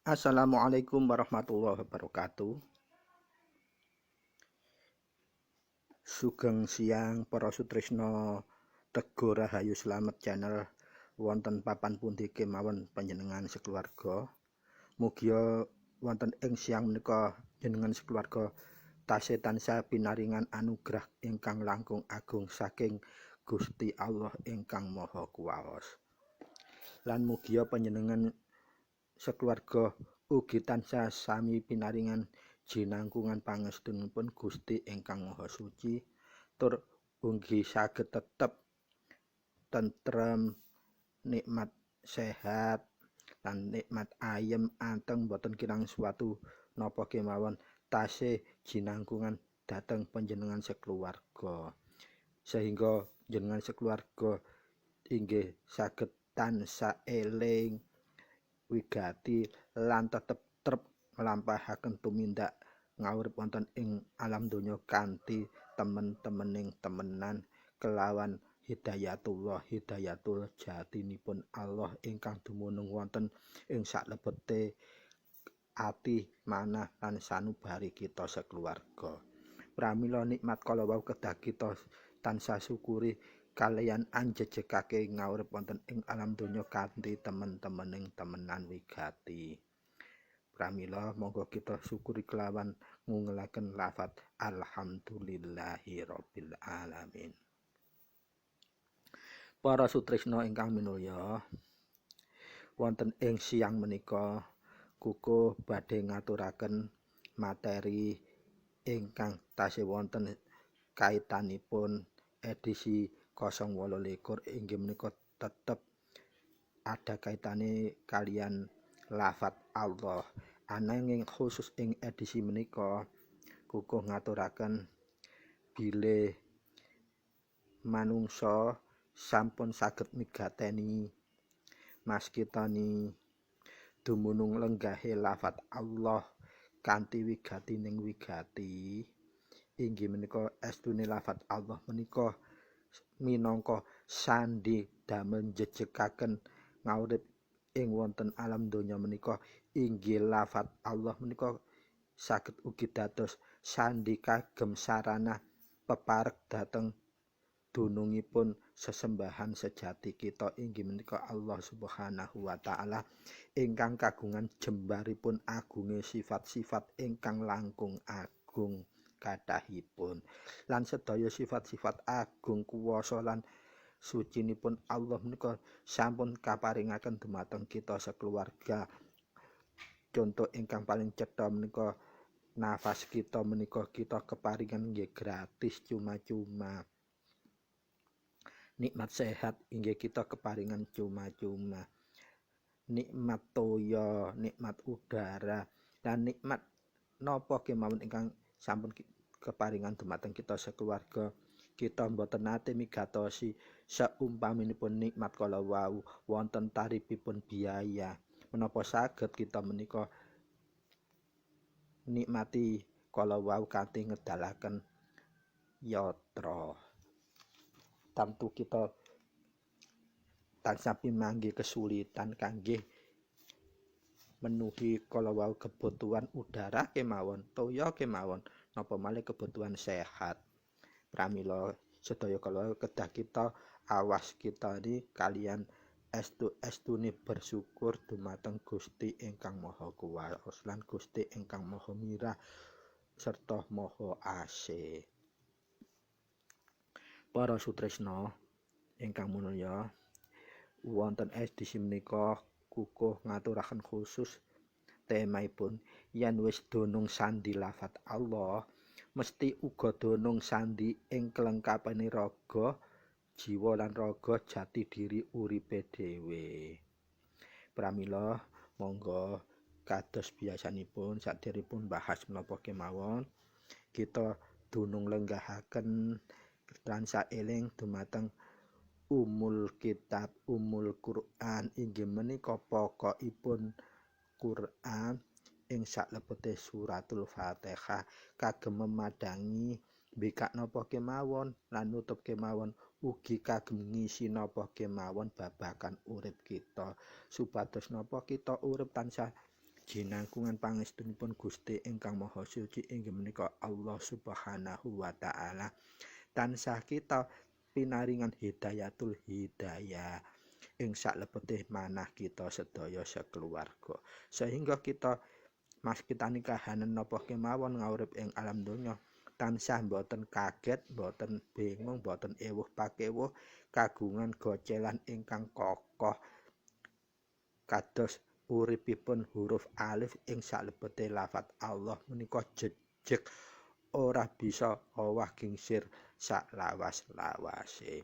Assalamualaikum warahmatullahi wabarakatuh. Sugeng siang para sutresna Tego Rahayu Slamet channel wonten papan pundi kemawon panjenengan sekeluarga. Mugia wonten ing siang menika jenengan sekeluarga tasih tansah pinaringan anugerah ingkang langkung agung saking Gusti Allah ingkang Maha Kuwaos. Lan mugia panjenengan sekeluarga ugi tansah sami pinaringan jinangkungan pangestunipun Gusti ingkang Maha Suci tur ugi saged tetep tentrem, nikmat sehat lan nikmat ayem anteng boten kirang suatu napa kemawon tasih jinangkungan dhateng panjenengan sekeluarga sehingga jenengan sekeluarga inggih saged tansah eling wigati lan tetep trep nglampahaken tumindak ngawurip wonten ing alam donya kanthi temen-temening temenan kelawan hidayatul jatinipun Allah ingkang dumunung wonten ing salebete ati manah lan sanubari kita sekeluarga. Pramila nikmat kala wau kedah kita tansah syukuri kaliyan anjejegake ngawurip wonten ing alam donya kanthi temen-temening temenan wigati. Pramila monggo kita syukuri kelawan ngungelaken lafat alhamdulillahirabbil alamin. Para sutresna ingkang minulya, wonten ing siang menika kukuh badhe ngaturaken materi ingkang tasih wonten kaitanipun edisi 028 inggih menika tetep ada kaitane kalian lafat Allah. Ananging khusus ing edisi menika kukuh ngaturaken bilih manungsa sampun saged migateni maskitani dumunung lenggahe lafat Allah kanthi wigatining wigati inggih menika estune lafat Allah menika minangka sandi damel jejegaken ngawurip ing wonten alam donya menika inggih lafat Allah menika saged ugi dados sandi kagem sarana peparek dhateng dunungipun sesembahan sejati kita inggih menika Allah Subhanahu wa taala ingkang kagungan jembaripun agunge sifat-sifat ingkang langkung agung kathahipun lan sedaya sifat-sifat agung kuwasa lan sucinipun Allah menika sampun kaparingaken dumateng kita sekeluarga. Contoh ingkang paling cetha menika nafas kita menika kita keparingan nggih gratis cuma-cuma. Nikmat sehat inggih kita keparingan cuma-cuma. Nikmat toya, nikmat udara, dan nikmat napa kemawon ingkang sampun keparingan dumateng kita sekeluarga. Kita mboten nate migatosi saumpaminipun nikmat kala wau wonten taripipun biaya. Menapa saged kita menika nikmati kala wau kanthi ngedalaken yatra. Tamtu kita tansah pinanggih kesulitan kangge menuhi kala wau kebutuhan udara kemawon, toya kemawon, napa malih kebutuhan sehat. Pramila sedaya kala kedah kita awas kita ni kalian estune bersyukur dumateng Gusti ingkang Maha Kuwaos lan Gusti ingkang Maha Mirah serta Maha Asih. Para sutresna ingkang mulya, wonten edisi menika kukuh ngaturaken khusus temaipun yen wis dunung sandi lafat Allah mesti uga dunung sandi ing kelengkapane raga, jiwa lan raga jati diri uripe dhewe. Pramila monggo kados biasanipun sadèrèngipun bahas menapa kemawon kita dunung lenggahaken tansah eling dumateng Umul Kitab Umul Quran inggih menika pokokipun Quran ing salebete suratul Fatihah kagem memadangi mbikak napa kemawon lan nutup kemawon ugi kagem ngisi napa kemawon babagan urip kita supados napa kita urip tansah jinangkungan pangestunipun Gusti ingkang Maha Suci inggih menika Allah Subhanahu wa taala. Tansah kita pinaringan hidayatul hidayah ing salebete manah kita sedaya sekeluarga, sehingga kita mas kita nikahanen napa kemawon ngaurip ing alam donya tansah boten kaget, boten bingung, boten ewuh pakewuh kagungan gocelan ingkang kokoh kados uripipun huruf alif ing salebete lafat Allah menika jejeg ora bisa owah gingsir sak lawas-lawase.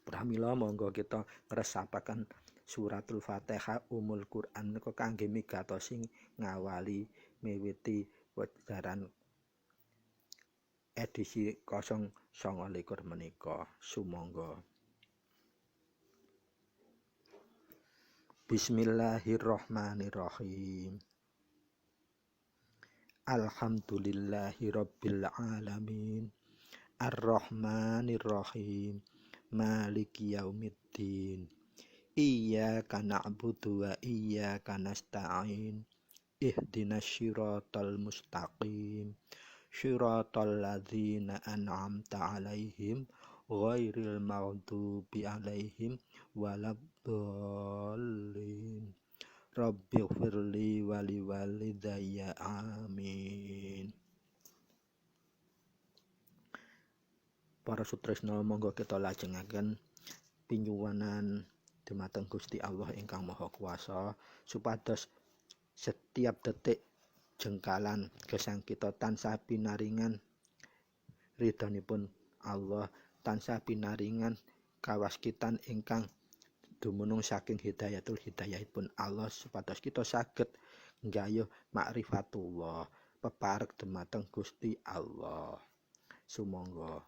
Pramila monggo kita ngresapaken suratul Fatihah Ummul Quran menika kangge migatosi ngawali miwiti wedaran edisi 029 menika. Sumangga. Bismillahirrahmanirrahim. Alhamdulillahirabbil alamin. Ar-Rahmanir-Rahim. Maliki yaumiddin. Iyyaka na'budu wa iyyaka nasta'in. Ihdinas siratal mustaqim. Siratal ladzina an'amta 'alaihim ghairil maghdubi 'alaihim waladdallin. Rabbighfirli wa liwalidayya amin. Para sutresna monggo kita lajengaken pinyuwunan dumateng Gusti Allah ingkang Maha Kuwasa supados setiap detik jengkalan gesang kita tansah pinaringan ridhonipun Allah, tansah pinaringan kawaskitan ingkang dumunung saking hidayatul hidayahipun Allah supados kita saged nggayuh makrifatullah peparek dumateng Gusti Allah. Sumangga.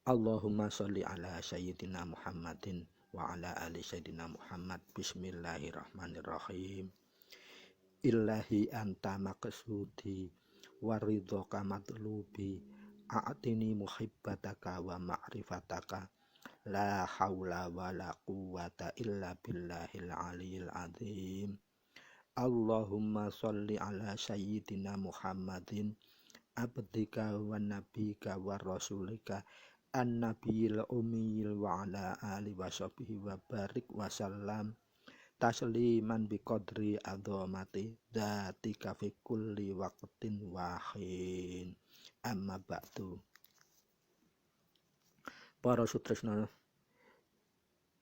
Allahumma sholli ala sayyidina Muhammadin wa ala ali sayyidina Muhammad. Bismillahirrahmanirrahim. Illahi anta maqsudi waridhoka matlubi a'tini muhibbataka wa ma'rifataka la haula wa la quwwata illa billahil aliyyil azim. Allahumma sholli ala sayyidina Muhammadin abdika wa nabika wa rasulika an-nabiyil ummiyil wa ala ali wa sahbihi wa barik wa sallam tasliman biqadri adzamati dzatika fi kulli waqtin wahin. Amma ba'du. Para sutresna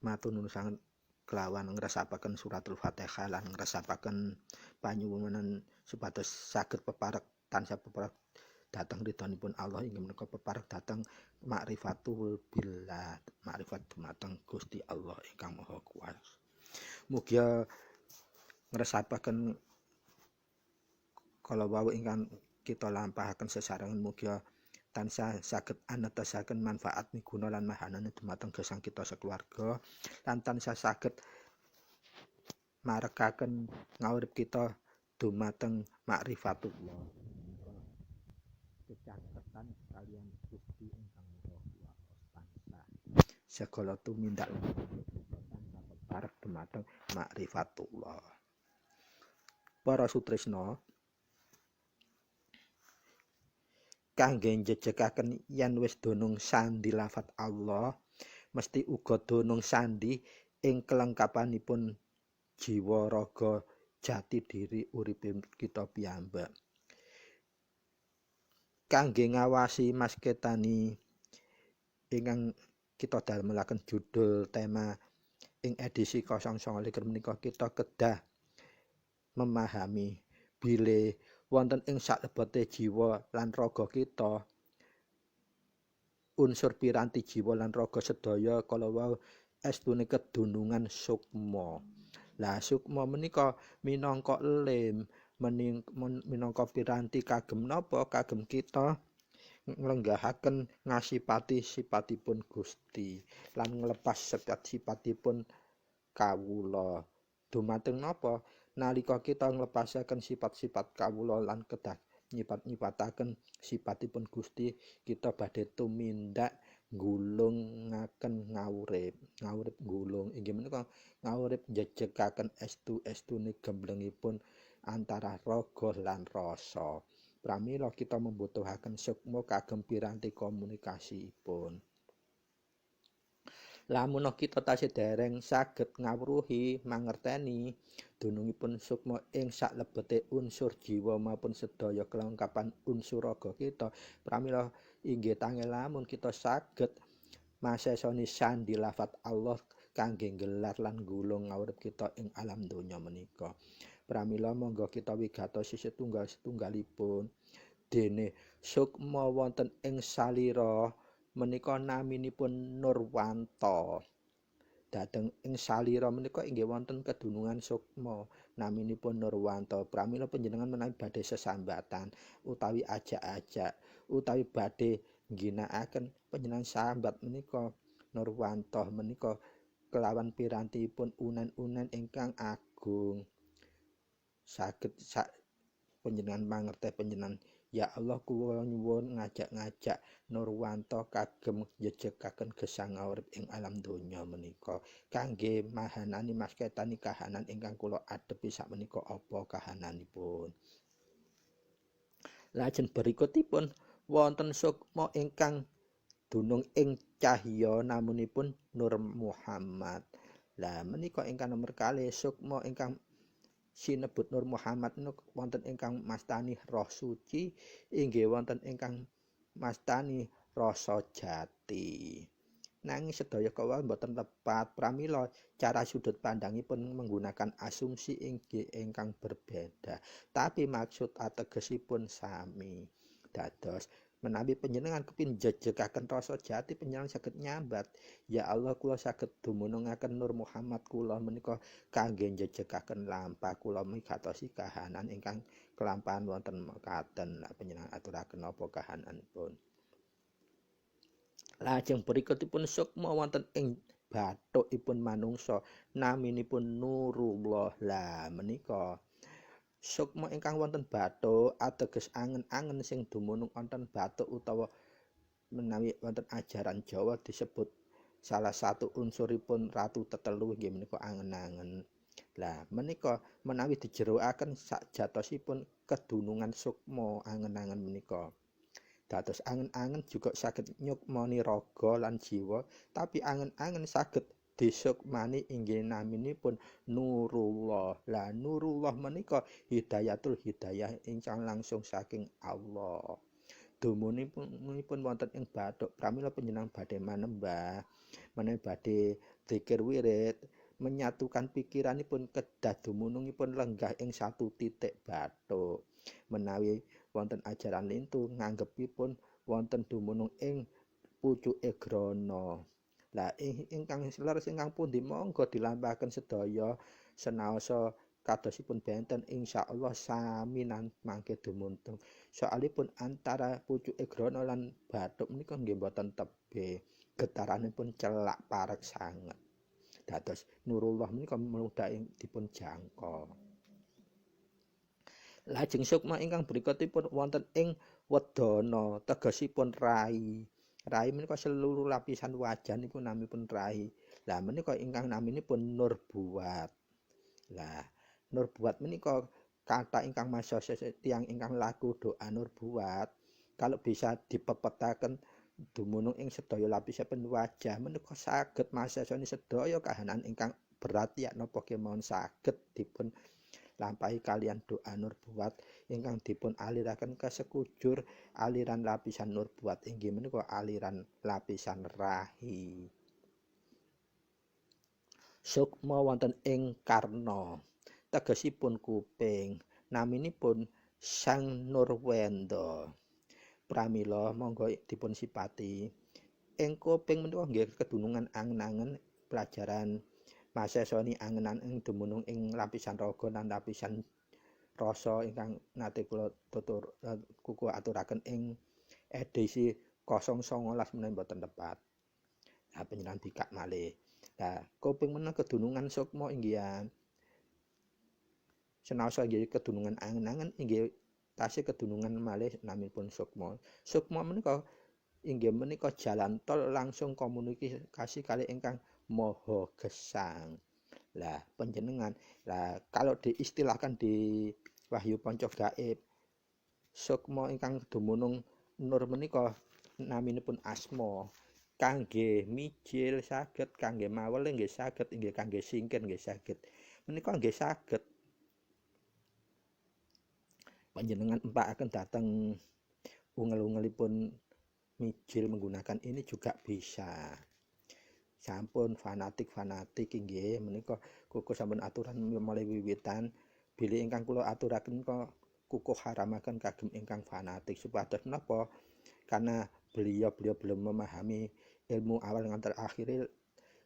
matur nuwun sanget kelawan ngresapaken suratul Fatihah lan ngresapaken panyuwunan supados saged peparek tansah peparek dhateng ridhonipun Allah inggih menika peparek dhateng makrifatul billah, makrifat dumateng Gusti Allah ingkang Maha Kuwasa. Mugi ngresapaken kala wau ingkang kita lampahaken sesarengan mugi tansah saged anetasaken manfaat miguna lan mahanane dumateng gesang kita sekeluarga lan tansah saged marekaken ngaurip kita dumateng makrifatullah. Kecaketan kalian Gusti ingkang Maha Kuwasa tansah segala tumindak tansah peparek dumateng makrifatullah. Para sutresna kangge njejegaken yen wis dunung sandi lafat Allah mesti uga dunung sandi ing kelengkapanipun jiwa raga jati diri uripe kita piyambak. Kangge ngawasi masketani ingkang kita damelaken judul tema ing edisi 029 menika kita kedah memahami bilih wonten ing salebete jiwa lan raga kita unsur piranti jiwa lan raga sedaya kala wau estune kedunungan sukma. Lah sukma menika minangka lem minangka piranti kagem napa kagem kita nglenggahaken ngasipati sipatipun Gusti lan nglepas sifat-sipatipun kawula. Dumateng napa nalika kita nglepasaken sifat-sifat kawula lan kedah nyipat-nyipataken sipatipun Gusti kita badhe tumindak nggulungaken ngawurip nggulung inggih menika ngawurip njejegaken estune gemblengipun antara raga lan rasa. Pramila kita membutuhaken sukma kagem piranti komunikasipun. Lamun kita tasih dereng saged ngawruhi mangerteni dunungipun sukma ing saklebete unsur jiwa maupun sedaya kelengkapan unsur raga kita, pramila inggih tangel lamun kita saged masesoni sandi lafat Allah kangge nggelar lan nggulung ngawurip kita ing alam donya menika. Pramila monggo kita wigatosi setunggalipun dene sukma wonten ing salira menika naminipun Nurwanta. Dhateng ing salira menika inggih wonten kedunungan sukma naminipun Nurwanta. Pramila panjenengan menawi badhe sesambatan utawi ajak-ajak utawi badhe ngginakaken panjenengan sambat menika Nurwanta menika kelawan pirantipun unen-unen ingkang agung. Saged panjenengan mangerteh panjenengan ya Allah kula nyuwun ngajak-ngajak Nurwanta kagem njejegaken gesang urip ing alam donya menika kangge mahanani masketani kahanan ingkang kula adepi sakmenika apa kahananipun. Lajeng berikutipun wonten sukma ingkang dunung ing cahya namunipun Nur Muhammad. Lah menika ingkang nomor kalih sukma ingkang sinebut Nur Muhammad wonten ingkang mastani roh suci inggih wonten ingkang mastani rasa jati. Nanging sedaya kawula boten tepat pramila cara sudut pandangipun menggunakan asumsi inggih ingkang berbeda, tapi maksud ategesipun sami. Dados menawi panjenengan kepin jejegaken rasa jati panjenengan saged nyambat, ya Allah kula saged dumunungaken Nur Muhammad kula menika kangge njejegaken lampah kula migatosi kahanan ingkang kelampahan wonten mekaten. Panjenengan aturaken napa kahananipun. Lajeng berikutipun sukma wonten ing bathukipun manungsa naminipun Nurullah. Lah menika sukma ingkang wonten bathuk ateges angen-angen sing dumunung wonten bathuk utawa menawi wonten ajaran Jawa disebut salah satu unsuripun ratu tetelu nggih menika angen-angen. Lah menika menawi dijeroaken sakjatosipun kedunungan sukma angen-angen menika. Dados angen-angen juga saged nyukmani raga lan jiwa, tapi angen-angen saged disukmani inggih naminipun Nurullah. Lah Nurullah menika hidayatul hidayah ingkang langsung saking Allah. Dumunipun wonten ing bathuk pramila panjenengan badhe manembah, menawi badhe zikir wirid, menyatukan pikiranipun kedah dumunungipun lenggah ing satu titik bathuk. Menawi wonten ajaran lintu nganggepipun wonten dumunung ing pucuke grana. Lah ingkang leres ingkang pundi monggo dilampahaken sedaya senaosa kadosipun benten insyaallah sami mangke dumuntung. Soalipun antara pucuke grana lan bathuk menika nggih boten tebih, getaranipun celak parek sanget. Dados Nurullah menika mudah dipun jangka. Lajeng sukma ingkang berikutipun wonten ing wedana tegesipun rai. Rai menika seluruh lapisan wajah niku namipun rai. Lah menika ingkang naminipun Nurbuat. Lah Nurbuat menika kata ingkang masyhur tiyang ingkang laku doa Nurbuat kalau bisa dipepetaken dumunung ing sedaya lapisipun wajah menika saged masesoni sedaya kahanan ingkang berat ya napa kemawon saged dipun lampahi kalian doa Nurbuat ingkang dipun aliraken ke sekujur aliran lapisan Nurbuat inggih menika aliran lapisan rahi. Sukma wonten ing karna tegesipun kuping naminipun Sang Nurwenda. Pramila monggo dipun sipati ing kuping menika nggih kedunungan angen-angen pelajaran masesoni angenan ing dumunung ing lapisan raga lan lapisan rasa ingkang nate kula kuku aturaken ing edisi 019 menawi boten tepat. Lah panjenengan bikak malih. Lah kuping menika kedunungan sukma inggihan. Senaosa inggih kedunungan angen-angen inggih tasih kedunungan malih naminipun sukma. Sukma menika inggih menika jalan tol langsung komunikasi kali ingkang Maha Gesang. Lah panjenengan kalau diistilahkan di Wahyu Panca Gaib, sukma ingkang dumunung nur menika naminipun asma. Kangge mijil saged, kangge mawel nggih saged, inggih kangge singkir nggih saged. Menika nggih saged panjenengan empakaken dhateng ungel-ungelipun mijil menggunakan ini juga bisa. Sampun fanatik inggih menika kuku sampun aturan mulai wiwitan bilih ingkang kula aturaken kok kuku haramaken kagem ingkang fanatik supados menapa karena beliau belum memahami ilmu awal nganti akhir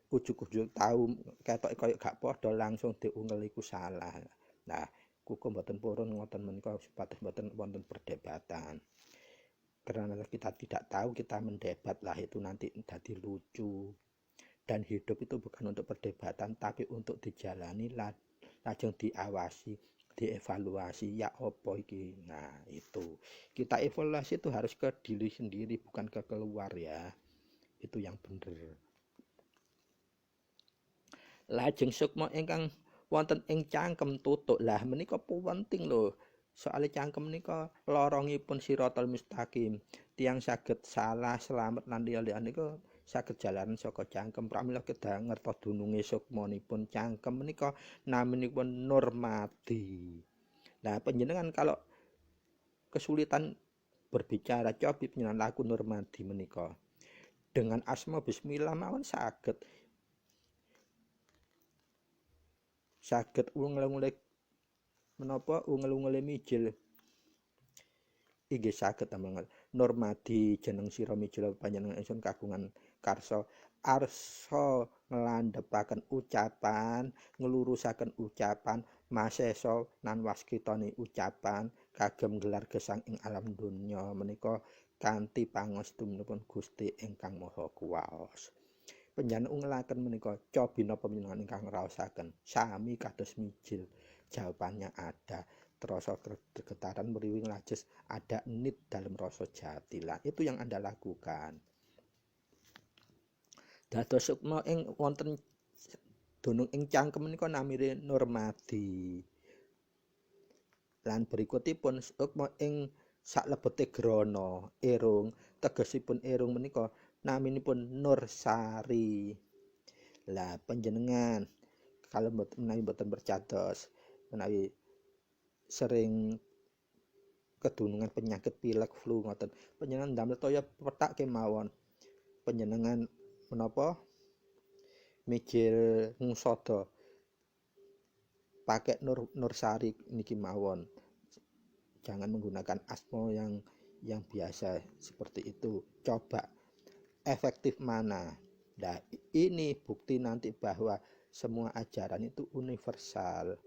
ujug-ujug tahu ketok kaya gak padha langsung diungel iku salah. Nah, kuku mboten purun ngoten menika supados mboten wonten perdebatan. Karena kita tidak tahu kita mendebat lah itu nanti jadi lucu. Dan hidup itu bukan untuk perdebatan tapi untuk dijalani lajeng diawasi, dievaluasi ya opo iki. Nah, itu. Kita evaluasi itu harus ke diri sendiri bukan ke keluar ya. Itu yang bener. Lajeng sukma ingkang wonten ing cangkem tutuk. Lah menika penting lho. Soale cangkem menika lorongipun Siratal Mustaqim. Tiang saged salah selamat lan liya-liyane niku saged jalaran saka cangkem. Pramila kedah ngertos dununge sukmanipun cangkem menika naminipun Nurmadi. Nah, panjenengan kalau kesulitan berbicara cobi panjenengan laku Nurmadi menika. Dengan asma bismillah mawon saged ungel-ungel menapa ungel-ungele mijil. Inggih saged amel Nurmadi jeneng sira mijil panjenengan ingsun kagungan karsa arsa nglandhepaken ucapan, nglurusaken ucapan, masesa nan waskitane ucapan kagem gelar gesang ing alam donya menika kanthi pangestunipun Gusti ingkang Maha Kuwasa. Panjenengan ungelaken menika cobi napa panjenengan ingkang raosaken sami kados mijil. Jawabannya ada. Terasa getaran meriwing lajes ada nit dalam rasa jatilah. Itu yang Anda lakukan. Dados sukma ing wonten dunung ing cangkem menika namire Nurmadi. Lan berikutipun sukma ing saklebete grana irung, tegesipun irung menika naminipun Nursari. Lah panjenengan kalau menawi mboten percados menawi sering kedunungan penyakit pilek flu ngoten panjenengan ndamel toya petak kemawon panjenengan menapa mijil ngusada pakai Nursari niki mawon, jangan menggunakan asma yang biasa seperti itu. Coba efektif mana. Nah, ini bukti nanti bahwa semua ajaran itu universal.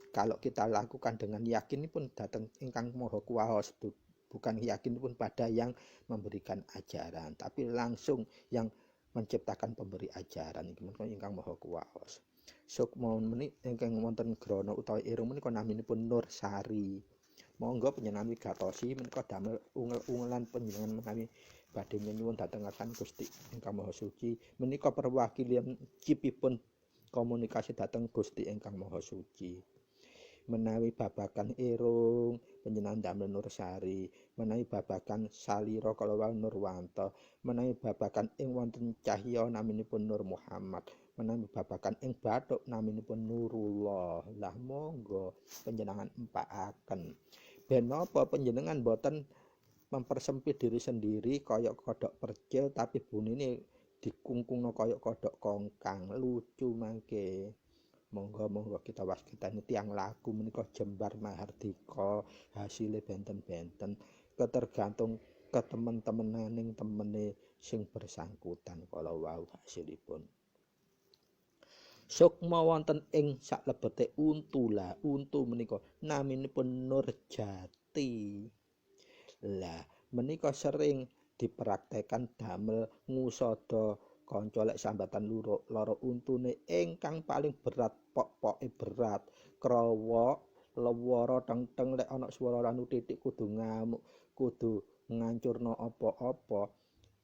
Kalau kita lakukan dengan yakin pun datang ingkang Maha Kuwasa, bukan yakin pun pada yang memberikan ajaran, tapi langsung yang menciptakan pemberi ajaran ingkang Maha Kuwasa. Sukma menika ingkang wonten grana utawa irung menika naminipun Nursari. Monggo panjenengan wigatosi menika damel ungel-ungelan panjenengan menawi badhe nyuwun dhatengaken Gusti ingkang Maha Suci menika perwakilan cipipun komunikasi dhateng Gusti ingkang Maha Suci. Menawi babakan irung panjenengan damel Nursari, menawi babakan salira kalawau Nurwanto, menawi babakan ing wonten cahya naminipun Nur Muhammad, menawi babakan ing bathuk naminipun Nurullah. Lah monggo panjenengan empakaken. Ben napa panjenengan boten mempersempit diri sendiri kaya kodok percil tapi bunine dikungkungno kaya kodok kongkang, lucu mangke. Monggo kita waskitani tiang laku menika jembar mahardika hasile benten-benten ketergantung ketemen-temenaning temene sing bersangkutan kala wau hasilipun. Sukma wonten ing saklebete untu lah, untu menika naminipun Nurjati. Lah menika sering dipraktekan damel ngusada kanca lek sambatan loro untune ingkang paling berat pokoke berat krowok lewara teng-teng lek ana swara ranu titik kudu ngamuk kudu ngancurna apa-apa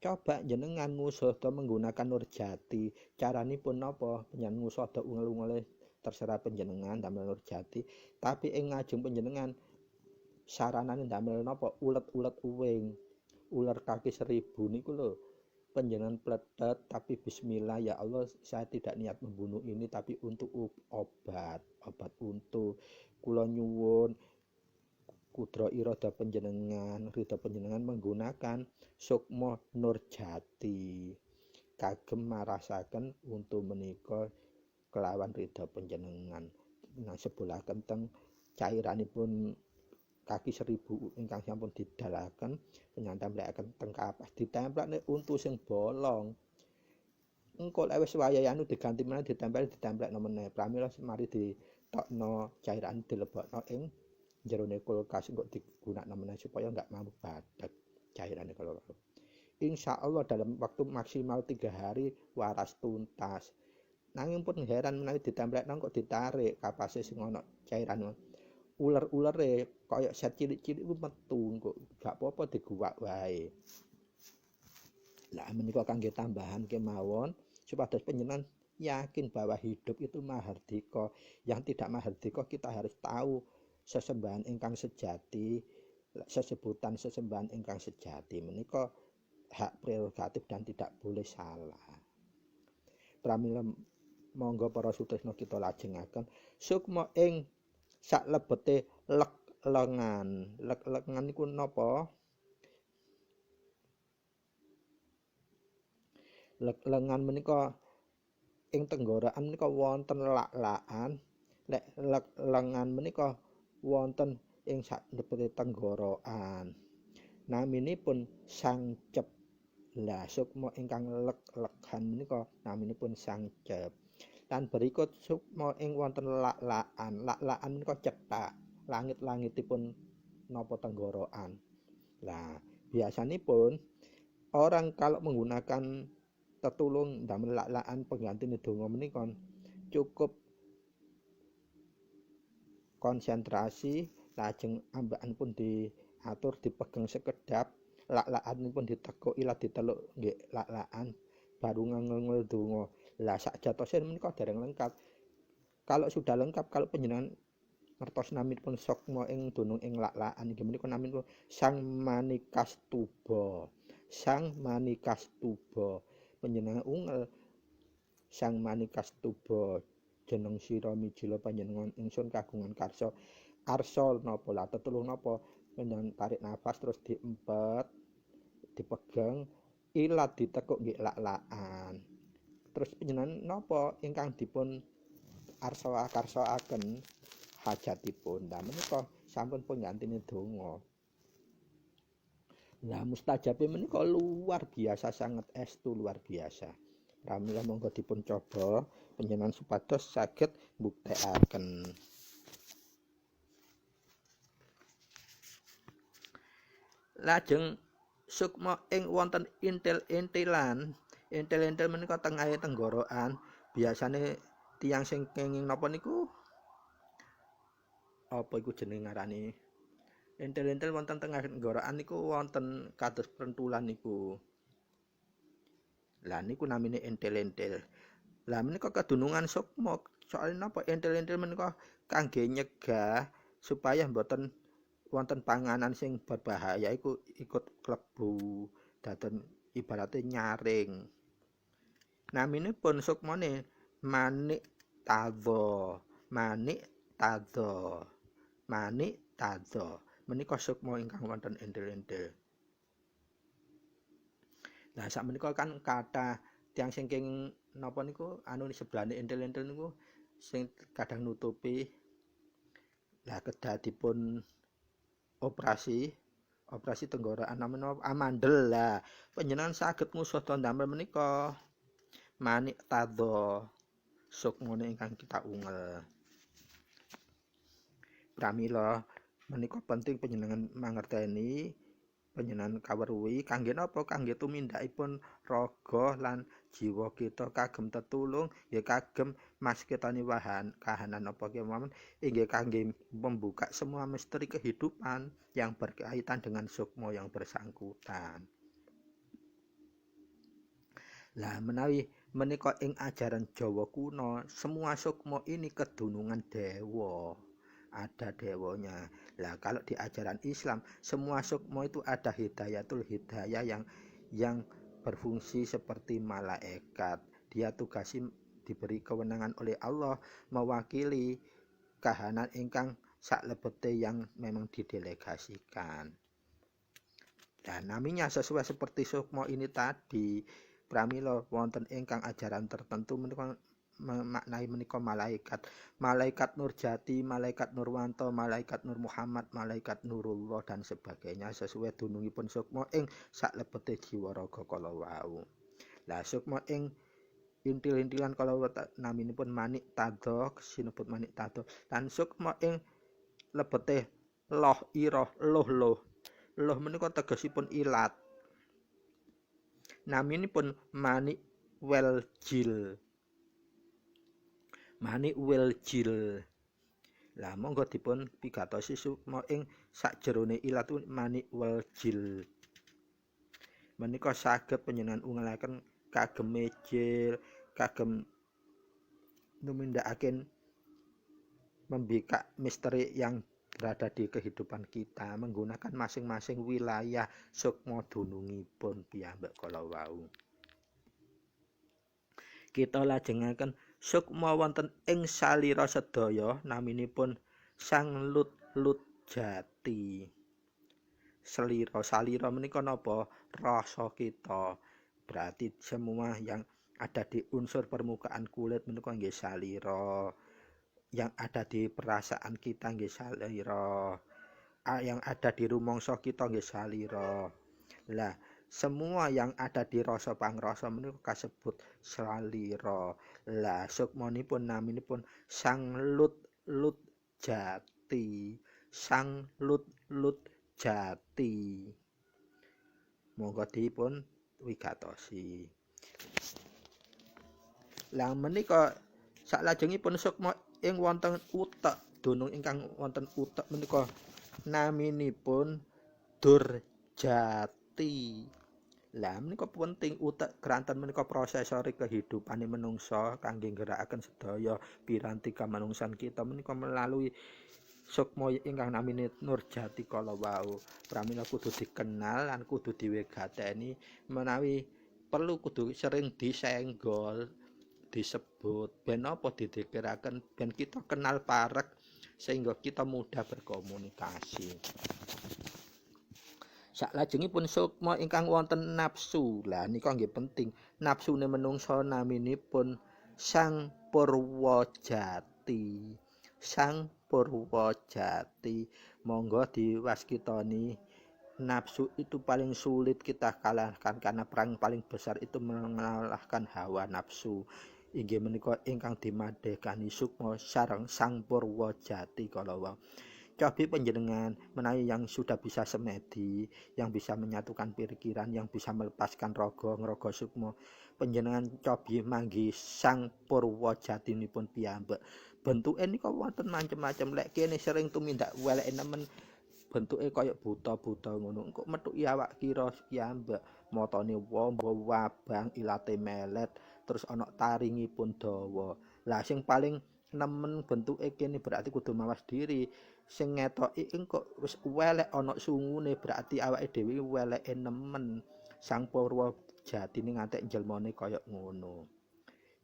Coba jenengan ngusodo menggunakan Nurjati. Caranipun napa? Panjenengan ngusodo ungel-ungele terserah panjenengan damel Nurjati, tapi ing ngajeng panjenengan saranane damel napa? Ulet-ulet uwing. Ular kaki 1000 niku lho. Panjenengan pletet tapi bismillah, ya Allah saya tidak niat membunuh ini tapi untuk obat untu. Kula nyuwun kudra irada panjenengan, ridha panjenengan menggunakan sukma Nurjati kagem marasaken untu menika kelawan ridha panjenengan. Nah sebulaken teng cairanipun kaki 1000 ingkang sampun didalaken penyantemplekaken teng kapas, ditemplekne untu sing bolong. Engko lek wis wayahe anu diganti meneh ditemplekno meneh. Pramila mari ditokno cairan dilebokno ing jerone kulkas engko digunakno meneh supaya enggak mampu badhek cairane kalau. Insyaallah dalam waktu maksimal 3 hari waras tuntas. Nanging pun heran menawi ditemplekno kok ditarik kapase sing ana cairan. Uler-ulere kaya set cilik-cilik ku metu kok gak apa-apa diguwak wae. Lah menika kangge tambahan kemawon supados panjenengan yakin bahwa hidup itu mahardika. Yang tidak mahardika kita harus tahu sesembahan ingkang sejati, sesebutan sesembahan ingkang sejati menika hak prerogatif dan tidak boleh salah. Pramila monggo para sutresna kita lajengaken sukma ing saklebete lek-lengan. Lek-lengan niku napa? Lek-lengan menika ing tenggorokan menika wonten lak-lakan. Lek lek-lengan menika wonten ing saklebete tenggorokan. Naminipun sangcep. Lah sukma ingkang lek-lekan menika naminipun sangcep. Lan berikut sukma ing wonten lak-lakan. Lak-lakan menika cethak, langit-langitipun napa tenggorokan. Lah biasanipun orang kalau menggunakan tetulung damel lak-lakan penggantine donga menika cukup konsentrasi, lajeng ambakan pun diatur dipegang sekedap, lak-lakan pun ditekoki lah diteluk nggih lak-lakan baru ngengel donga. Lah sak jatose menika dereng lengkap. Kalau sudah lengkap, kalau panjenengan ngertos naminipun sukma ing dunung ing lak-lakan inggih menika naminipun Sang Manikastuba. Sang Manikastuba. Panjenengan ungel Sang Manikastuba jeneng sira mijila panjenengan ingsun kagungan karsa. Arsa napa lah tetulung napa? Panjenengan tarik nafas terus diempet, dipegang, ilat ditekuk nggih lak-lakan. Terus panjenengan napa ingkang dipun arsa-karsaaken hajatipun. Lah menika sampun penggantine donga. Lah mustajabe menika luar biasa, sangat estu luar biasa. Pramila monggo dipun coba panjenengan supados saged mbuktekaken. Lajeng sukma ing wonten intil-intilan. Intil-intil menika tengahe tenggorokan. Biasane tiyang sing kenging napa niku? Apa iku jeneng ngarani? Intil-intil wonten tengah tenggorokan niku wonten kados prentulan niku. Lah niku namine intil-intil. Lah menika kedunungan sukma. Soalnya napa intil-intil menika kangge nyegah supaya mboten wonten panganan sing berbahaya iku ikut klebu daten ibarate nyaring. Naminipun sukmane Manik Tadha. Manik Tadha. Manik Tadha. Menika sukma ingkang wonten intil-intil. Lah sak menika kan kathah tiyang sing kenging napa niku anu sebelane intil-intil niku sing kadang nutupi. Lah kedah dipun operasi tenggorokan namanya amandel. Lah panjenengan saged ngusada ndamel menika Manik Tadha sukmane ingkang kita ungel. Pramila menika penting panjenengan mangerteni, panjenengan kaweruhi kangge napa? Kangge tumindakipun raga lan jiwa kita kagem tetulung, ya kagem masketani kahanan apa kemawon inggih kangge membuka semua misteri kehidupan yang berkaitan dengan sukma yang bersangkutan. Lah menawi menika ing ajaran Jawa kuno, semua sukma ini kedunungan dewa. Ada dewanya. Lah kalau di ajaran Islam, semua sukma itu ada hidayatul hidayah yang berfungsi seperti malaikat. Dia diberi kewenangan oleh Allah mewakili kahanan ingkang saklebete yang memang didelegasikan. Dan namanya sesuai seperti sukma ini tadi, pramila wonten ingkang ajaran tertentu menika maknai menika malaikat. Malaikat Nurjati, malaikat Nurwanto, malaikat Nur Muhammad, malaikat Nurullah dan sebagainya sesuai dunungipun sukma ing saklebete jiwa raga kala wau. Lah sukma ing intil-intilan kala naminipun manik tado, sinebut manik tado. Lan sukma ing lebete loh ira loh loh. Loh menika tegesipun ilat. Naminipun manik weljil. Manik weljil. Lah monggo dipun pigatosi sukma ing sakjerone ilat manik weljil. Menika saged panjenengan ungalaken kagem mejil, kagem numindakaken membikak misteri yang berada di kehidupan kita menggunakan masing-masing wilayah sukma dunungipun piyambak kala wau. Kita lajengaken sukma wonten ing salira sedaya naminipun Sang Lut Jati. Salira menika napa? Rasa kita. Berarti semua yang ada di unsur permukaan kulit menika nggih salira. Yang ada di perasaan kita nggih salira, yang ada di rumangsa kita nggih salira. Lah semua yang ada di rasa pangrasa menika kasebut salira. Lah sukmanipun naminipun Sang Lut Jati. Sang Lut Jati. Monggo dipun wigatosi. Lah menika saklajengipun sukma ing wonten utek dunung ingkang wonten utek menika naminipun Durjati. Lah menika penting utek keranten menika prosesori kehidupane menungsa kangge ngerakaken sedaya piranti kamanungsan kita menika melalui sukma ingkang namine Nurjati kala wau. Pramila kudu dikenal lan kudu diwegateni menawi perlu kudu sering disenggol disebut ben apa didekiraken ben kita kenal parek sehingga kita mudah berkomunikasi. Saklajengipun sukma ingkang wonten nafsu. Lah nika nggih penting. Nafsune menungsa naminipun Sang Purwajati. Sang Purwajati. Monggo diwaskitani. Nafsu itu paling sulit kita kalahkan karena perang paling besar itu mengalahkan hawa nafsu. Inggih menika ingkang dimadhekani sukma sareng Sang Purwajati kala wau. Cobi panjenengan menawi yang sudah bisa semedi, yang bisa menyatukan pikiran, yang bisa melepaskan raga sukma, panjenengan cobi manggi Sang Purwajatinipun piyambak. Bentuke nika wonten macem-macem. Lek kene sering tumindak weleke nemen bentuke kaya buta-buta ngono. Engko metuki awak kira piyambak, matane wamba wabang, ilate melet, terus ana taringipun dawa. Lah sing paling nemen bentuke kene berarti kudu mawas diri. Sing ngetoki engko wis welek ana sungune berarti awake dhewe weleke nemen. Sang Purwajati ngantek jelmane kaya ngono.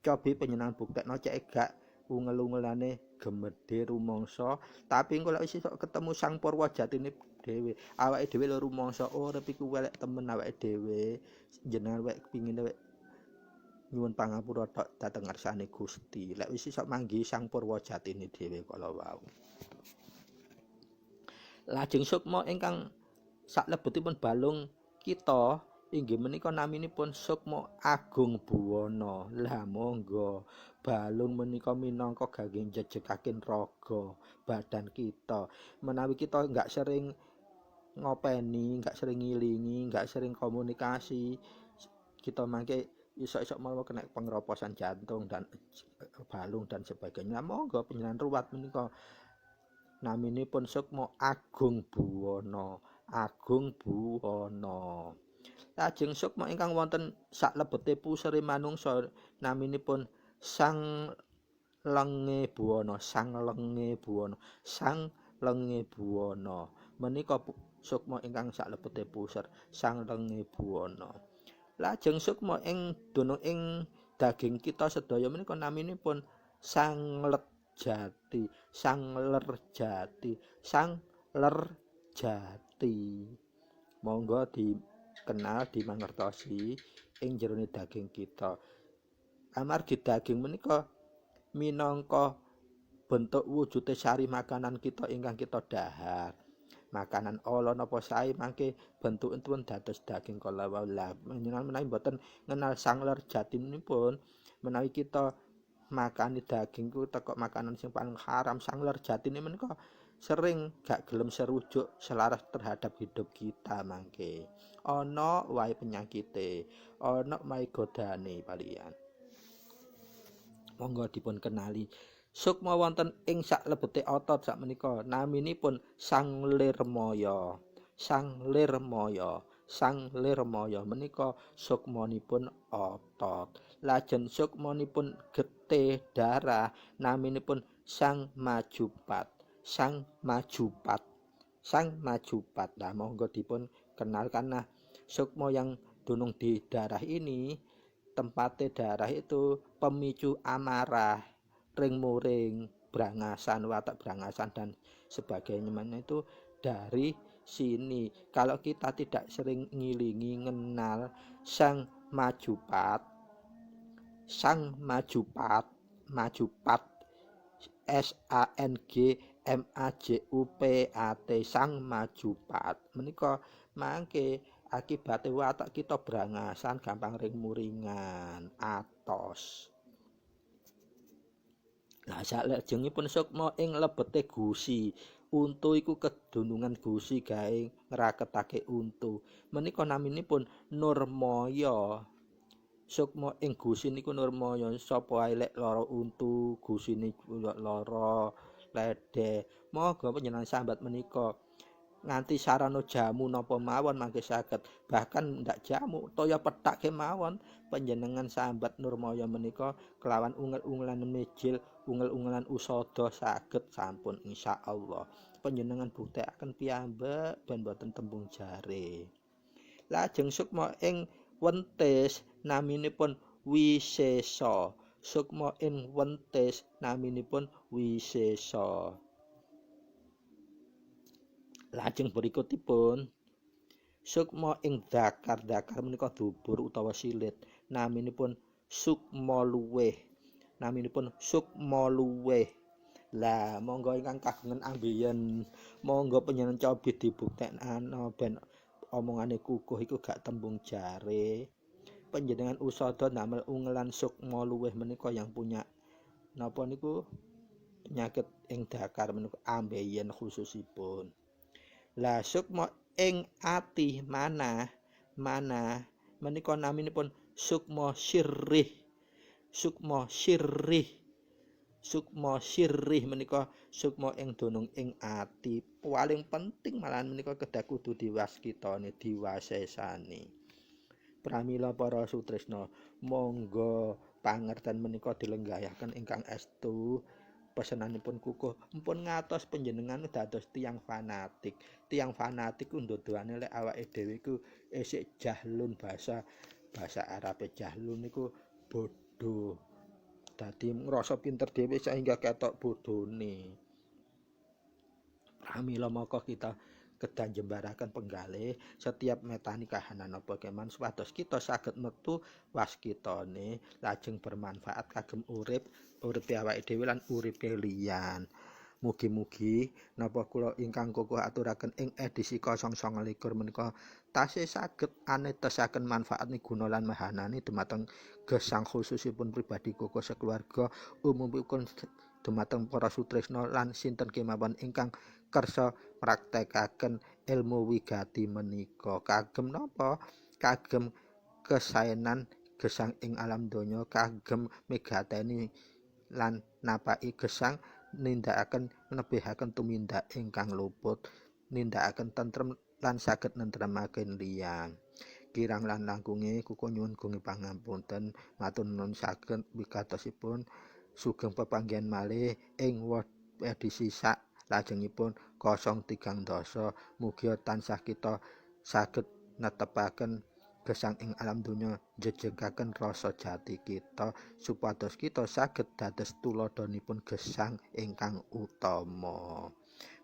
Cobi panjenengan buktekno cek gak ungel-ungelane gemedhe rumangsa, tapi engko lek wis ketemu Sang Purwajatine dhewe, awake dhewe lho rumangsa urip iku welek temen awake dhewe. Jenengan wek pingine wek nyuwun pangapura tok dhateng ngersane Gusti. Lek wis iso manggi Sang Purwajatine dhewe kala wau. Lajeng sukma ingkang saklebetipun balung kita inggih menika naminipun sukma Agung Buwana. Lah monggo balung menika minangka kangge njejekaken raga badan kita. Menawi kita enggak sering ngopeni, enggak sering ngilingi, enggak sering komunikasi, kita mangke iso-iso malah kena pengeroposan jantung dan balung dan sebagainya. Monggo panjenengan ruwat menika naminipun sukma Agung Buwana. Agung Buwana. Lajeng sukma ingkang wonten saklebete pusere manungsa naminipun Sang Lenge Buwana, Sang Lenge Buwana, Sang Lenge Buwana. Menika sukma ingkang saklebete puser Sang Lenge Buwana. Lajeng sukma ing dunung ing daging kita sedaya menika naminipun Sang Lerjati, Sang Lerjati, Sang Lerjati. Monggo dikenal dimangertosi ing jerone daging kita. Amargi daging menika minangka bentuk wujude sari makanan kita ingkang kita dhahar. Makanan ala napa sae mangke bentukipun dados daging kala wau. Lah menawi mboten ngenal Sang Lerjatinipun, menawi kita makani daging ku teko makanan sing paling haram, Sang Lerjatine menika sering gak gelem serujuk selaras terhadap hidup kita mangke. Ana wae penyakite, ana wae godane palian. Monggo dipun kenali sukma wonten ing saklebete otot sakmenika naminipun Sang Lirmaya. Sang Lirmaya, Sang Lirmaya menika sukmanipun otot. Lajeng sukmanipun getih darah naminipun Sang Majupat. Sang Majupat, Sang Majupat. Nah, monggo dipun kenalkan nah sukma yang dunung di darah ini. Tempatnya darah itu pemicu amarah, ring-muring, brangasan, watak brangasan dan sebagainya itu dari sini. Kalau kita tidak sering ngilingi ngenal Sang Majupat, Sang Majupat, Majupat, SANGMAJUPAT, Sang Majupat. Menika mangke akibate watak kita brangasan, gampang ring-muringan, atos. Lah salajengipun sukma ing lebete gusi. Untu iku kedunungan gusi gawe ngraketake untu. Menika naminipun Nurmaya. Sukma ing gusi niku Nurmaya. Sapa ae lek lara untu, gusine lara, ledhe. Moga panjenengan sambat menika nganti sarana jamu napa mawon mangke saged, bahkan ndak jamu toya petak kemawon panjenengan sambat Nurmaya menika kelawan ungel-ungelan mejil, ungel-ungelan usada saged sampun insyaallah panjenengan buktekaken piyambak ben boten tembung jare. Lajeng sukma ing wentis naminipun Wisesa. Sukma ing wentis naminipun Wisesa. Lajeng berikutipun sukma ing dakar menika dubur utawa silit naminipun sukma luweh. Naminipun sukma luweh. Lah monggo ingkang kagungan ambeien monggo panjenengan cobi dibuktekno ben omongane kukuh iku gak tembung jare. Panjenengan usada damel ungelan sukma luweh menika yang punya napa niku penyakit ing dakar menika ambeien khususipun. Lah sukma ing ati manah menika naminipun sukma sirrih. Sukma sirrih. Sukma sirrih menika sukma ing dunung ing ati. Paling penting malahan menika kedah kudu diwaskitane, diwasesani. Pramila para sutresna, monggo pangerten menika dilenggahaken ingkang estu. Pesenanipun kukuh mpun ngatos panjenengan dados tiyang fanatik. Tiyang fanatik ku ndodoane lek awake dhewe iku isih jahlun bahasa Arabe jahlun niku bodoh. Dadi ngrasa pinter dhewe sehingga ketok bodone. Pramila maka kita kedah jembaraken penggalih setiap metani kahanan apa keman supados kita saged metu waskitane lajeng bermanfaat kagem uripe awake dhewe lan uripe liyan. Mugi-mugi napa kula ingkang kukuh aturaken ing edisi 029 menika tasih saged anetesaken manfaat guna lan mahanani dumateng gesang khususipun pribadi kukuh sekeluarga umumipun dumateng para sutresna lan sinten kemawon ingkang kersa praktekaken ilmu wigati menika kagem napa? Kagem kesaenan gesang ing alam donya, kagem migateni lan napaki gesang nindakaken nebihaken tumindak ingkang luput, nindakaken tentrem lan saged nentremaken liyan. kirang lan langkunge kuku nyuwun gunge pangapunten matur nuwun saged wigatosipun sugeng pepanggihan malih ing edisi sak lajengipun 030 mugi tansah kita saged netepaken gesang ing alam donya njejegaken rasa jati kita supados kita saged dados tuladhanipun gesang ingkang utama.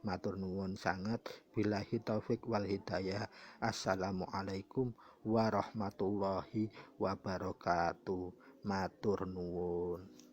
Matur nuwun sanget. Billahi taufik wal hidayah. Assalamualaikum warahmatullahi wabarakatuh. Matur nuwun.